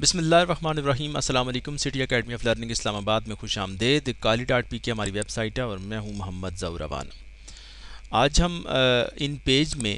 بسم اللہ الرحمن الرحیم۔ السلام علیکم۔ سٹی اکیڈمی آف لرننگ اسلام آباد میں خوش آمدید۔ kali.pk ہماری ویب سائٹ ہے اور میں ہوں محمد ظہور روان۔ آج ہم ان پیج میں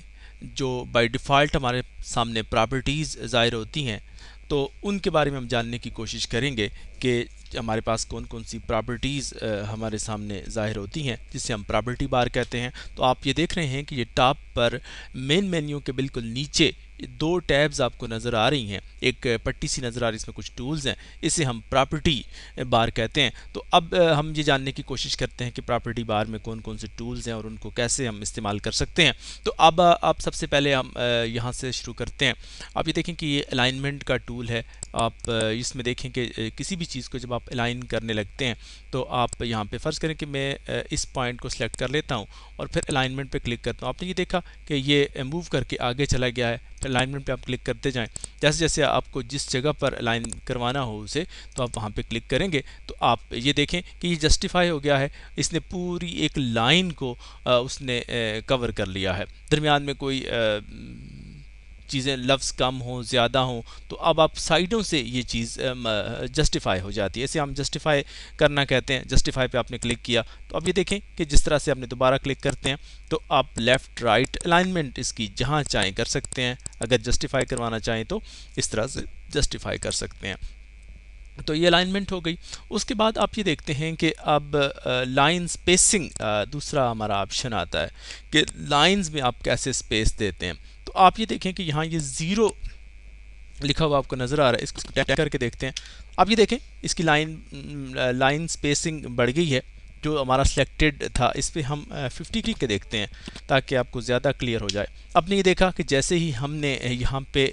جو بائی ڈیفالٹ ہمارے سامنے پراپرٹیز ظاہر ہوتی ہیں تو ان کے بارے میں ہم جاننے کی کوشش کریں گے کہ ہمارے پاس کون کون سی پراپرٹیز ہمارے سامنے ظاہر ہوتی ہیں جسے ہم پراپرٹی بار کہتے ہیں۔ تو آپ یہ دیکھ رہے ہیں کہ یہ ٹاپ پر مین مینیو کے بالکل نیچے دو ٹیبز آپ کو نظر آ رہی ہیں، ایک پٹی سی نظر آ رہی ہے، اس میں کچھ ٹولز ہیں، اسے ہم پراپرٹی بار کہتے ہیں۔ تو اب ہم یہ جاننے کی کوشش کرتے ہیں کہ پراپرٹی بار میں کون کون سے ٹولز ہیں اور ان کو کیسے ہم استعمال کر سکتے ہیں۔ تو اب آپ سب سے پہلے ہم یہاں سے شروع کرتے ہیں۔ آپ یہ دیکھیں کہ یہ الائنمنٹ کا ٹول ہے۔ آپ اس میں دیکھیں کہ کسی بھی چیز کو جب آپ الائن کرنے لگتے ہیں تو آپ یہاں پہ فرض کریں کہ میں اس پوائنٹ کو سلیکٹ کر لیتا ہوں اور پھر الائنمنٹ پہ کلک کرتا ہوں۔ آپ نے یہ دیکھا کہ یہ موو کر کے آگے چلا گیا ہے۔ پھر الائنمنٹ پہ آپ کلک کرتے جائیں، جیسے جیسے آپ کو جس جگہ پر الائن کروانا ہو اسے تو آپ وہاں پہ کلک کریں گے تو آپ یہ دیکھیں کہ یہ جسٹیفائی ہو گیا ہے۔ اس نے پوری ایک لائن کو اس نے کور کر لیا ہے، درمیان میں کوئی چیزیں لفظ کم ہوں زیادہ ہوں تو اب آپ سائڈوں سے یہ چیز جسٹیفائی ہو جاتی ہے۔ اسے ہم جسٹیفائی کرنا کہتے ہیں۔ جسٹیفائی پہ آپ نے کلک کیا تو اب یہ دیکھیں کہ جس طرح سے آپ نے دوبارہ کلک کرتے ہیں تو آپ لیفٹ رائٹ الائنمنٹ اس کی جہاں چاہیں کر سکتے ہیں۔ اگر جسٹیفائی کروانا چاہیں تو اس طرح سے جسٹیفائی کر سکتے ہیں۔ تو یہ الائنمنٹ ہو گئی۔ اس کے بعد آپ یہ دیکھتے ہیں کہ اب لائن سپیسنگ دوسرا ہمارا آپشن آتا ہے کہ لائنز میں آپ کیسے سپیس دیتے ہیں۔ تو آپ یہ دیکھیں کہ یہاں یہ 0 لکھا ہوا آپ کو نظر آ رہا ہے، اس کو ٹیپ کر کے دیکھتے ہیں۔ اب یہ دیکھیں اس کی لائن سپیسنگ بڑھ گئی ہے جو ہمارا سلیکٹڈ تھا، اس پہ ہم 50 کلک کے دیکھتے ہیں تاکہ آپ کو زیادہ کلیئر ہو جائے۔ آپ نے یہ دیکھا کہ جیسے ہی ہم نے یہاں پہ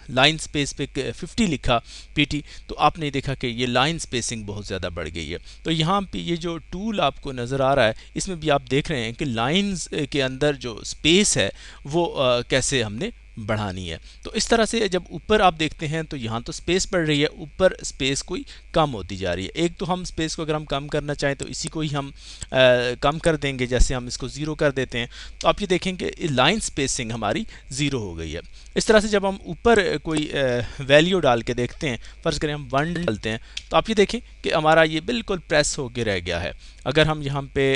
لائن سپیس پہ 50 لکھا پی ٹی تو آپ نے دیکھا کہ یہ لائن سپیسنگ بہت زیادہ بڑھ گئی ہے۔ تو یہاں پہ یہ جو ٹول آپ کو نظر آ رہا ہے اس میں بھی آپ دیکھ رہے ہیں کہ لائنز کے اندر جو سپیس ہے وہ کیسے ہم نے بڑھانی ہے۔ تو اس طرح سے جب اوپر آپ دیکھتے ہیں تو یہاں تو سپیس بڑھ رہی ہے، اوپر سپیس کوئی کم ہوتی جا رہی ہے۔ ایک تو ہم سپیس کو اگر ہم کم کرنا چاہیں تو اسی کو ہی ہم کم کر دیں گے، جیسے ہم اس کو 0 کر دیتے ہیں تو آپ یہ دیکھیں کہ لائن سپیسنگ ہماری 0 ہو گئی ہے۔ اس طرح سے جب ہم اوپر کوئی ویلیو ڈال کے دیکھتے ہیں، فرض کریں ہم 1 ڈالتے ہیں تو آپ یہ دیکھیں کہ ہمارا یہ بالکل پریس ہو کے رہ گیا ہے۔ اگر ہم یہاں پہ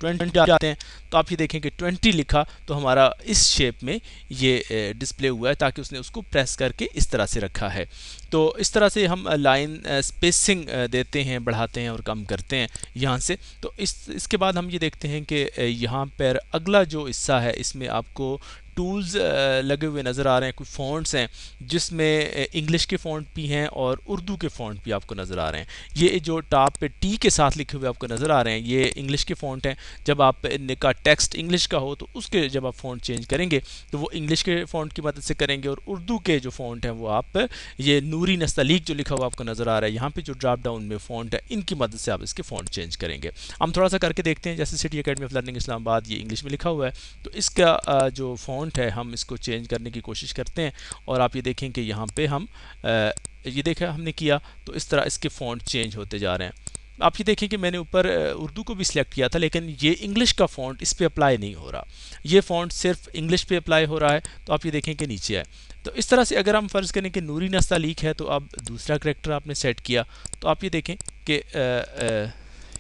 20 جاتے ہیں تو آپ یہ دیکھیں کہ 20 لکھا تو ہمارا اس شیپ میں یہ ڈسپلے ہوا ہے تاکہ اس نے اس کو پریس کر کے اس طرح سے رکھا ہے۔ تو اس طرح سے ہم لائن سپیسنگ دیتے ہیں، بڑھاتے ہیں اور کم کرتے ہیں یہاں سے۔ تو اس کے بعد ہم یہ دیکھتے ہیں کہ یہاں پر اگلا جو حصہ ہے اس میں آپ کو ٹولز لگے ہوئے نظر آ رہے ہیں، کچھ فونٹس ہیں جس میں انگلش کے فونٹ بھی ہیں اور اردو کے فونٹ بھی آپ کو نظر آ رہے ہیں۔ یہ جو ٹاپ پہ ٹی کے ساتھ لکھے ہوئے آپ کو نظر آ رہے ہیں یہ انگلش کے فونٹ ہیں۔ جب آپ ان کا ٹیکسٹ انگلش کا ہو تو اس کے جب آپ فونٹ چینج کریں گے تو وہ انگلش کے فونٹ کی مدد سے کریں گے، اور اردو کے جو فونٹ ہیں وہ آپ یہ نوری نستعلیق جو لکھا ہوا آپ کو نظر آ رہا ہے یہاں پہ جو ڈراپ ڈاؤن میں فونٹ ہے ان کی مدد سے آپ اس کے فونٹ چینج کریں گے۔ ہم تھوڑا سا کر کے دیکھتے ہیں، جیسے سٹی اکیڈمی آف لرننگ اسلام آباد یہ انگلش میں لکھا ہوا ہے تو اس کا جو فونٹ ہے ہم اس کو چینج کرنے کی کوشش کرتے ہیں اور آپ یہ دیکھیں کہ یہاں پہ ہم یہ دیکھا ہم نے کیا تو اس طرح اس کے فونٹ چینج ہوتے جا رہے ہیں۔ آپ یہ دیکھیں کہ میں نے اوپر اردو کو بھی سلیکٹ کیا تھا لیکن یہ انگلش کا فونٹ اس پہ اپلائی نہیں ہو رہا، یہ فونٹ صرف انگلش پہ اپلائی ہو رہا ہے تو آپ یہ دیکھیں کہ نیچے ہے۔ تو اس طرح سے اگر ہم فرض کریں کہ نوری نستعلیق ہے تو اب دوسرا کریکٹر آپ نے سیٹ کیا تو آپ یہ دیکھیں کہ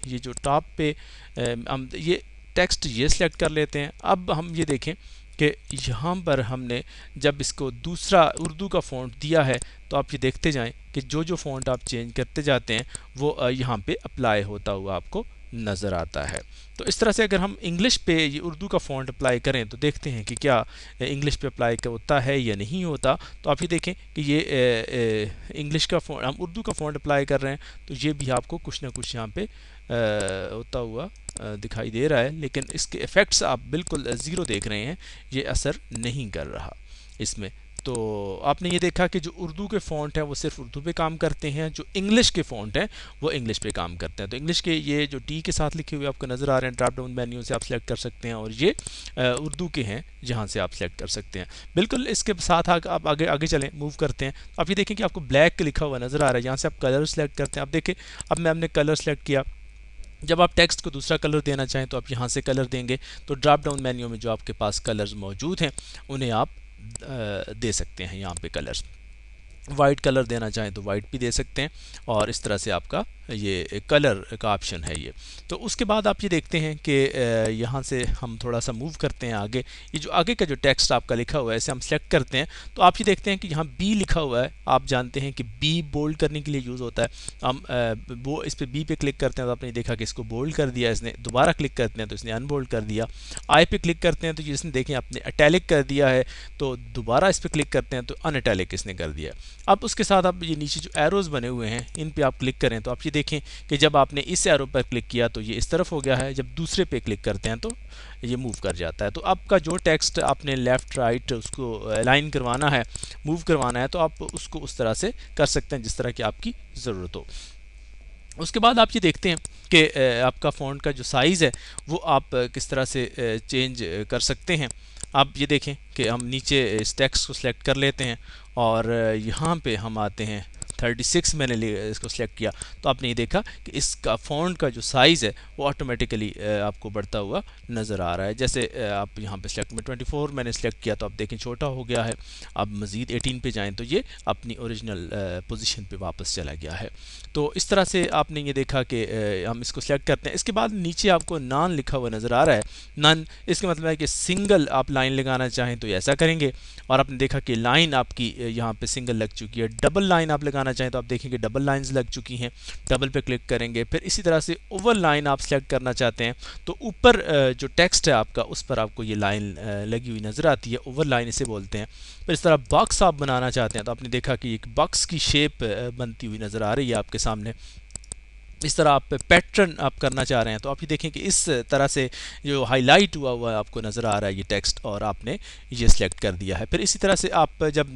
یہ جو ٹاپ پہ ہم یہ ٹیکسٹ یہ سلیکٹ کر لیتے ہیں۔ اب ہم یہ دیکھیں کہ یہاں پر ہم نے جب اس کو دوسرا اردو کا فونٹ دیا ہے تو آپ یہ دیکھتے جائیں کہ جو فونٹ آپ چینج کرتے جاتے ہیں وہ یہاں پہ اپلائی ہوتا ہوا آپ کو نظر آتا ہے۔ تو اس طرح سے اگر ہم انگلش پہ یہ اردو کا فونٹ اپلائی کریں تو دیکھتے ہیں کہ کیا انگلش پہ اپلائی ہوتا ہے یا نہیں ہوتا۔ تو آپ یہ دیکھیں کہ یہ انگلش کا فونٹ ہم اردو کا فونٹ اپلائی کر رہے ہیں تو یہ بھی آپ کو کچھ نہ کچھ یہاں پہ ہوتا ہوا دکھائی دے رہا ہے، لیکن اس کے ایفیکٹس آپ بالکل 0 دیکھ رہے ہیں، یہ اثر نہیں کر رہا اس میں۔ تو آپ نے یہ دیکھا کہ جو اردو کے فونٹ ہیں وہ صرف اردو پہ کام کرتے ہیں، جو انگلش کے فونٹ ہیں وہ انگلش پہ کام کرتے ہیں۔ تو انگلش کے یہ جو ٹی کے ساتھ لکھے ہوئے آپ کو نظر آ رہے ہیں ڈراپ ڈاؤن مینیو سے آپ سلیکٹ کر سکتے ہیں، اور یہ اردو کے ہیں جہاں سے آپ سلیکٹ کر سکتے ہیں۔ بالکل اس کے ساتھ آپ آگے چلیں، موو کرتے ہیں۔ آپ یہ دیکھیں کہ آپ کو بلیک لکھا ہوا نظر آ رہا ہے، یہاں سے آپ کلر سلیکٹ کرتے ہیں۔ اب دیکھیں اب میں ہم نے کلر سلیکٹ کیا، جب آپ ٹیکسٹ کو دوسرا کلر دینا چاہیں تو آپ یہاں سے کلر دیں گے تو ڈراپ ڈاؤن مینیو میں جو آپ کے پاس کلرز موجود ہیں انہیں آپ دے سکتے ہیں یہاں پہ کلرز۔ وائٹ کلر دینا چاہیں تو وائٹ بھی دے سکتے ہیں، اور اس طرح سے آپ کا یہ کلر کا آپشن ہے یہ۔ تو اس کے بعد آپ یہ دیکھتے ہیں کہ یہاں سے ہم تھوڑا سا موو کرتے ہیں آگے، یہ جو آگے کا جو ٹیکسٹ آپ کا لکھا ہوا ہے اسے ہم سلیکٹ کرتے ہیں، تو آپ یہ دیکھتے ہیں کہ یہاں بی لکھا ہوا ہے، آپ جانتے ہیں کہ بی بولڈ کرنے کے لیے یوز ہوتا ہے، ہم وہ اس پہ بی پہ کلک کرتے ہیں تو آپ نے دیکھا کہ اس کو بولڈ کر دیا اس نے، دوبارہ کلک کرتے ہیں تو اس نے ان بولڈ کر دیا، آئی پہ کلک کرتے ہیں تو اس نے دیکھیں آپ نے اٹیلک کر دیا ہے، تو دوبارہ اس پہ کلک کرتے ہیں تو ان اٹیلک اس نے کر دیا ہے۔ اب اس کے ساتھ آپ یہ نیچے جو ایروز بنے ہوئے ہیں ان پہ آپ کلک کریں تو آپ یہ دیکھیں کہ جب آپ نے اس ایرو پر کلک کیا تو یہ اس طرف ہو گیا ہے، جب دوسرے پہ کلک کرتے ہیں تو یہ موو کر جاتا ہے۔ تو آپ کا جو ٹیکسٹ آپ نے لیفٹ رائٹ اس کو الائن کروانا ہے، موو کروانا ہے، تو آپ اس کو اس طرح سے کر سکتے ہیں جس طرح کی آپ کی ضرورت ہو۔ اس کے بعد آپ یہ دیکھتے ہیں کہ آپ کا فونٹ کا جو سائز ہے وہ آپ کس طرح سے چینج کر سکتے ہیں۔ آپ یہ دیکھیں کہ ہم نیچے اس ٹیکسٹ کو سلیکٹ کر لیتے ہیں، اور یہاں پہ ہم آتے ہیں 36 میں نے اس کو سلیکٹ کیا، تو آپ نے یہ دیکھا کہ اس کا فونٹ کا جو سائز ہے وہ آٹومیٹیکلی آپ کو بڑھتا ہوا نظر آ رہا ہے۔ جیسے آپ یہاں پہ سلیکٹ میں 24 میں نے سلیکٹ کیا تو آپ دیکھیں چھوٹا ہو گیا ہے، اب مزید 18 پہ جائیں تو یہ اپنی اوریجنل پوزیشن پہ واپس چلا گیا ہے۔ تو اس طرح سے آپ نے یہ دیکھا کہ ہم اس کو سلیکٹ کرتے ہیں۔ اس کے بعد نیچے آپ کو نان لکھا ہوا نظر آ رہا ہے، نن اس کا مطلب ہے کہ سنگل آپ لائن لگانا چاہیں تو ایسا کریں گے، اور آپ نے دیکھا کہ لائن آپ کی یہاں پہ سنگل لگ چکی ہے۔ ڈبل لائن آپ لگانا چاہیں تو آپ دیکھیں کہ ڈبل لائنز لگ چکی ہیں، ڈبل پہ کلک کریں گے۔ پھر اسی طرح سے اوور لائن آپ سلیکٹ کرنا چاہتے ہیں تو اوپر جو ٹیکسٹ ہے آپ کا اس پر آپ کو یہ لائن لگی ہوئی نظر آتی ہے، اوور لائن اسے بولتے ہیں۔ پھر اس طرح باکس آپ بنانا چاہتے ہیں تو آپ نے دیکھا کہ ایک باکس کی شیپ بنتی ہوئی نظر آ رہی ہے آپ کے سامنے۔ اس طرح آپ پیٹرن آپ کرنا چاہ رہے ہیں تو آپ یہ دیکھیں کہ اس طرح سے جو ہائی لائٹ ہوا ہوا ہے آپ کو نظر آ رہا ہے یہ ٹیکسٹ، اور آپ نے یہ سلیکٹ کر دیا ہے۔ پھر اسی طرح سے آپ جب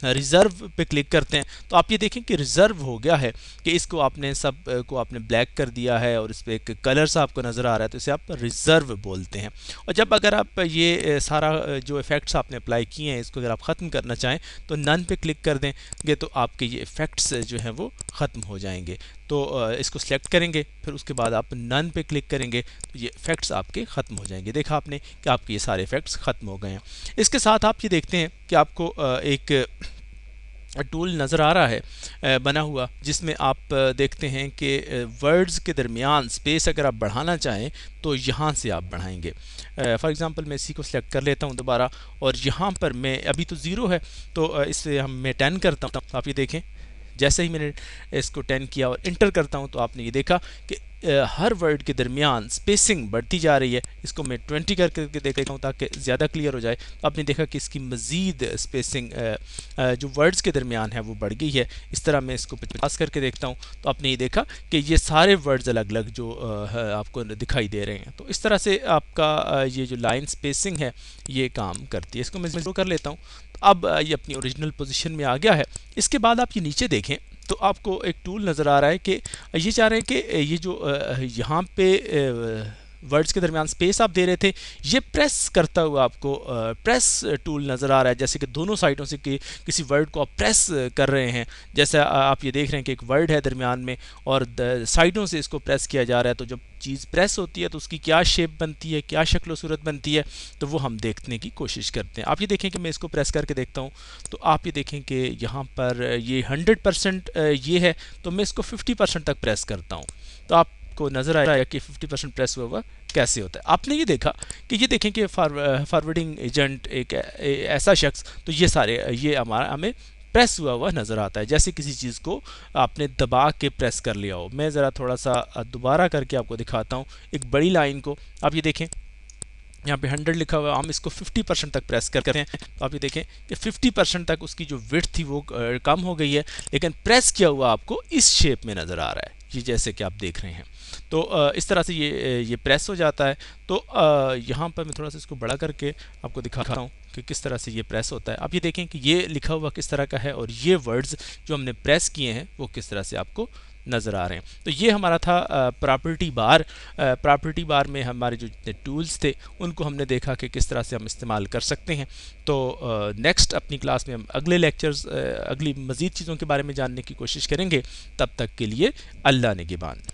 ریزرو پہ کلک کرتے ہیں تو آپ یہ دیکھیں کہ ریزرو ہو گیا ہے، کہ اس کو آپ نے سب کو آپ نے بلیک کر دیا ہے، اور اس پہ ایک کلرس آپ کو نظر آ رہا ہے تو اسے آپ ریزرو بولتے ہیں۔ اور جب اگر آپ یہ سارا جو افیکٹس آپ نے اپلائی کیے ہیں اس کو اگر آپ ختم کرنا چاہیں تو نن پہ کلک کر دیں گے تو آپ کے یہ افیکٹس جو ہیں وہ ختم ہو جائیں گے۔ تو اس کو سلیکٹ کریں گے، پھر اس کے بعد آپ نن پہ کلک کریں گے تو یہ افیکٹس آپ کے ختم ہو جائیں گے۔ دیکھا آپ نے کہ آپ کے یہ سارے افیکٹس ختم ہو گئے ہیں۔ اس کے ساتھ آپ یہ دیکھتے ہیں کہ آپ کو ایک ٹول نظر آ رہا ہے بنا ہوا، جس میں آپ دیکھتے ہیں کہ ورڈز کے درمیان سپیس اگر آپ بڑھانا چاہیں تو یہاں سے آپ بڑھائیں گے۔ فار ایگزامپل میں اسی کو سلیکٹ کر لیتا ہوں دوبارہ، اور یہاں پر میں ابھی تو 0 ہے تو اس سے میں 10 کرتا ہوں، آپ یہ دیکھیں جیسے ہی میں نے اس کو 10 کیا اور انٹر کرتا ہوں تو آپ نے یہ دیکھا کہ ہر ورڈ کے درمیان سپیسنگ بڑھتی جا رہی ہے۔ اس کو میں 20 کر کے دیکھتا ہوں تاکہ زیادہ کلیئر ہو جائے۔ تو آپ نے دیکھا کہ اس کی مزید سپیسنگ جو ورڈز کے درمیان ہے وہ بڑھ گئی ہے۔ اس طرح میں اس کو 50 کر کے دیکھتا ہوں تو آپ نے یہ دیکھا کہ یہ سارے ورڈز الگ الگ جو آپ کو دکھائی دے رہے ہیں۔ تو اس طرح سے آپ کا یہ جو لائن سپیسنگ ہے یہ کام کرتی ہے۔ اس کو میں زیرو کر لیتا ہوں، اب یہ اپنی اوریجنل پوزیشن میں آ گیا ہے۔ اس کے بعد آپ یہ نیچے دیکھیں تو آپ کو ایک ٹول نظر آ رہا ہے کہ یہ چاہ رہے ہیں کہ یہ جو یہاں پہ ورڈز کے درمیان سپیس آپ دے رہے تھے یہ پریس کرتا ہوا آپ کو پریس ٹول نظر آ رہا ہے، جیسے کہ دونوں سائڈوں سے کہ کسی ورڈ کو آپ پریس کر رہے ہیں۔ جیسے آپ یہ دیکھ رہے ہیں کہ ایک ورڈ ہے درمیان میں اور سائڈوں سے اس کو پریس کیا جا رہا ہے، تو جب چیز پریس ہوتی ہے تو اس کی کیا شیپ بنتی ہے، کیا شکل و صورت بنتی ہے، تو وہ ہم دیکھنے کی کوشش کرتے ہیں۔ آپ یہ دیکھیں کہ میں اس کو پریس کر کے دیکھتا ہوں تو آپ یہ دیکھیں کہ یہاں پر یہ 100% یہ ہے تو میں اس کو 50% تک پریس کرتا ہوں تو آپ کو نظر آئے گا کہ 50% پریس ہوا کیسے ہوتا ہے۔ آپ نے یہ دیکھا کہ یہ دیکھیں کہ فارورڈنگ ایجنٹ ایک ایسا شخص، تو یہ سارے یہ ہمیں پریس ہوا نظر آتا ہے، جیسے کسی چیز کو آپ نے دبا کے پریس کر لیا ہو۔ میں ذرا تھوڑا سا دوبارہ کر کے آپ کو دکھاتا ہوں ایک بڑی لائن کو۔ آپ یہ دیکھیں یہاں پہ 100 لکھا ہوا ہے، ہم اس کو 50% تک پریس کرتے ہیں تو آپ یہ دیکھیں کہ 50% تک اس کی جو وڈتھ تھی وہ کم ہو گئی ہے، لیکن پریس کیا ہوا آپ کو اس شیپ میں نظر آ رہا ہے، یہ جیسے کہ آپ دیکھ رہے ہیں۔ تو اس طرح سے یہ پریس ہو جاتا ہے۔ تو یہاں پر میں تھوڑا سا اس کو بڑا کر کے آپ کو دکھاتا ہوں کہ کس طرح سے یہ پریس ہوتا ہے۔ آپ یہ دیکھیں کہ یہ لکھا ہوا کس طرح کا ہے اور یہ ورڈز جو ہم نے پریس کیے ہیں وہ کس طرح سے آپ کو نظر آ رہے ہیں۔ تو یہ ہمارا تھا پراپرٹی بار۔ پراپرٹی بار میں ہمارے جو ٹولز تھے ان کو ہم نے دیکھا کہ کس طرح سے ہم استعمال کر سکتے ہیں۔ تو نیکسٹ اپنی کلاس میں ہم اگلے لیکچرز اگلی مزید چیزوں کے بارے میں جاننے کی کوشش کریں گے۔ تب تک کے لیے اللہ نگہبان۔